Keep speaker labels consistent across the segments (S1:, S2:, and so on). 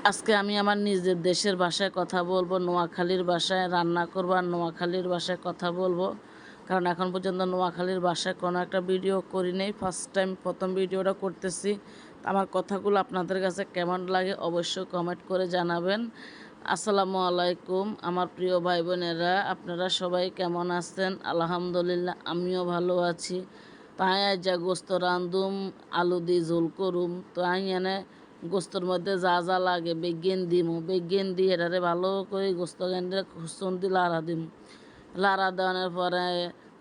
S1: আজকে আমি আমার নিজের দেশের ভাষায় কথা বলবো, নোয়াখালীর ভাষায় রান্না করবো আর নোয়াখালীর ভাষায় কথা বলবো। কারণ এখন পর্যন্ত নোয়াখালীর ভাষায় কোনো একটা ভিডিও করি নেই, ফার্স্ট টাইম প্রথম ভিডিওটা করতেছি। আমার কথাগুলো আপনাদের কাছে কেমন লাগে অবশ্যই কমেন্ট করে জানাবেন। আসসালামু আলাইকুম আমার প্রিয় ভাই বোনেরা, আপনারা সবাই কেমন আছেন? আলহামদুলিল্লাহ আমিও ভালো আছি। তাই যা গোস্ত রান্ধুম, আলু দিয়ে ঝোল করুম। তো এনে গোস্তর মধ্যে যা যা লাগে বেগেন দিমু, বেগেন দিয়ে এটারে ভালো করে গোস্ত গেন্ডে খুসন দিয়ে লাড়া দিমু। লাড়া দেওয়ানোর পরে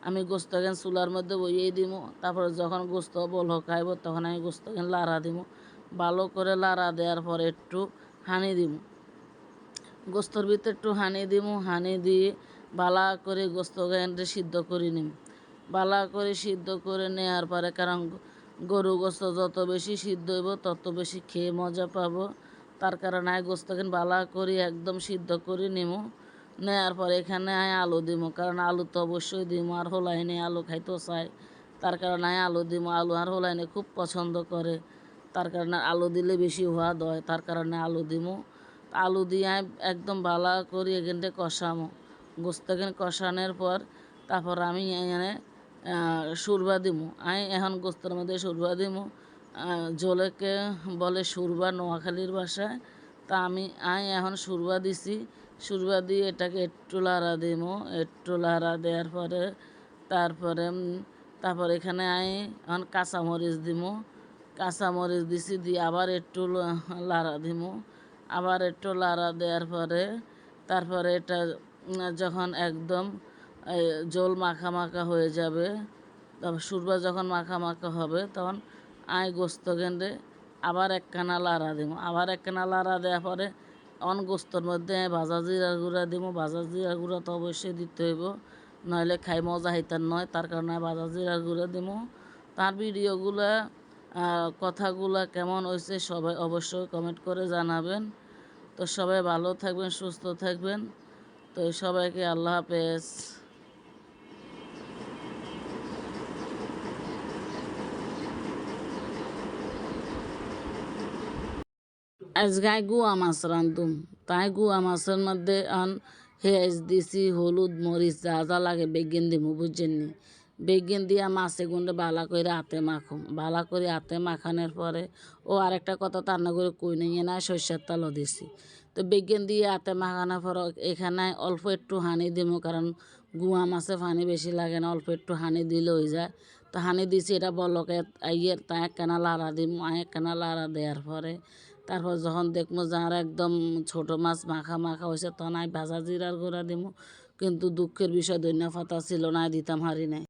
S1: আমি গোস্ত গেন চুলার মধ্যে বইয়েই দিমু। তারপরে যখন গোস্ত বল খাইব তখন আমি গোস্ত গেন লাড়া দিমু। ভালো করে লাড়া দেওয়ার পরে একটু হানি দিমু, গোস্তর ভিতরে একটু হানি দিমু। হানি দিয়ে বালা করে গোস্ত গেন্ডে সিদ্ধ করে নিম। বালা করে সিদ্ধ করে নেওয়ার পরে, কারণ গরু গোস্ত যত বেশি সিদ্ধ হইব তত বেশি খেয়ে মজা পাবো, তার কারণে গোস্তকে বালা করে একদম সিদ্ধ করে নিমু। নেওয়ার পরে এখানে আলু দিমু, কারণ আলু তো অবশ্যই দিমু। আর হোলাইনে আলু খাইতেও চাই, তার কারণে আলু দিমু। আলু আর হোলাইনে খুব পছন্দ করে, তার কারণে আলু দিলে বেশি স্বাদ হয়, তার কারণে আলু দিমু। আলু দিয়ে একদম বালা করে এখানটা কষামো। গোস্তকে কষানোর পর তারপর আমি এখানে সুরবা দিমু। এখন গোস্তের মধ্যে সুরবা দিমু। জলেকে বলে সুরবা নোয়াখালীর ভাষায়। তা আমি এখন সুরবা দিছি। সুরবা দিয়ে এটাকে একটু লাড়া দিমু। একটু লাড়া দেওয়ার পরে তারপর এখানে এখন কাঁচামরিচ দিমু। কাঁচামরিচ দিছি দিয়ে আবার একটু লাড়া দিমু। আবার একটু লাড়া দেওয়ার পরে তারপরে এটা যখন একদম জল মাখা মাখা হয়ে যাবে, তারপর সুরবা যখন মাখা মাখা হবে তখন গোস্ত গেন্ডে আবার একখানা লাড়া দিব। আবার একখানা লাড়া দেওয়ার পরে গোস্তর মধ্যে ভাজা জিরার গুঁড়া দিব। ভাজা জিরার গুঁড়া তো অবশ্যই দিতে হইব, নইলে খাই মজা হইতার নয়, তার কারণে ভাজা জিরার গুঁড়া দিব। তার ভিডিওগুলা কথাগুলা কেমন হয়েছে সবাই অবশ্যই কমেন্ট করে জানাবেন। তো সবাই ভালো থাকবেন, সুস্থ থাকবেন। তো সবাইকে আল্লাহ হাফেজ। আজকে গুয়া মাছ রান্ধুম। তাই গুয়া মাছের মধ্যে হেঁচ দিছি, হলুদ মরিচ যা যা লাগে বেগেন দিমু, বুঝছেন নি? বেগেন দিয়া মাছে গুন্ডে বালা করে হাতে মাখুম। বালা করে হাতে মাখানোর পরে আরেকটা কথা তার না করে কই নিয়ে না, সর্ষের তেলও দিছি। তো বেগেন দিয়ে হাতে মাখানোর পর এখানে অল্প একটু হানি দিমু, কারণ গুয়া মাছে পানি বেশি লাগে না, অল্প একটু হানি দিলে হয়ে যায়। তো হানি দিছি, এটা বলকে আইয়ের তা একখানা লাড়া দিমু। একখানা লাড়া দেওয়ার পরে তারপর যখন দেখবো যার একদম ছোট মাছ মাখা মাখা হয়েছে তখন ভাজা জিরার গুঁড়া দিমু। কিন্তু দুঃখের বিষয় ধনিয়া পাতা ছিল না, দিতাম হারি নাই।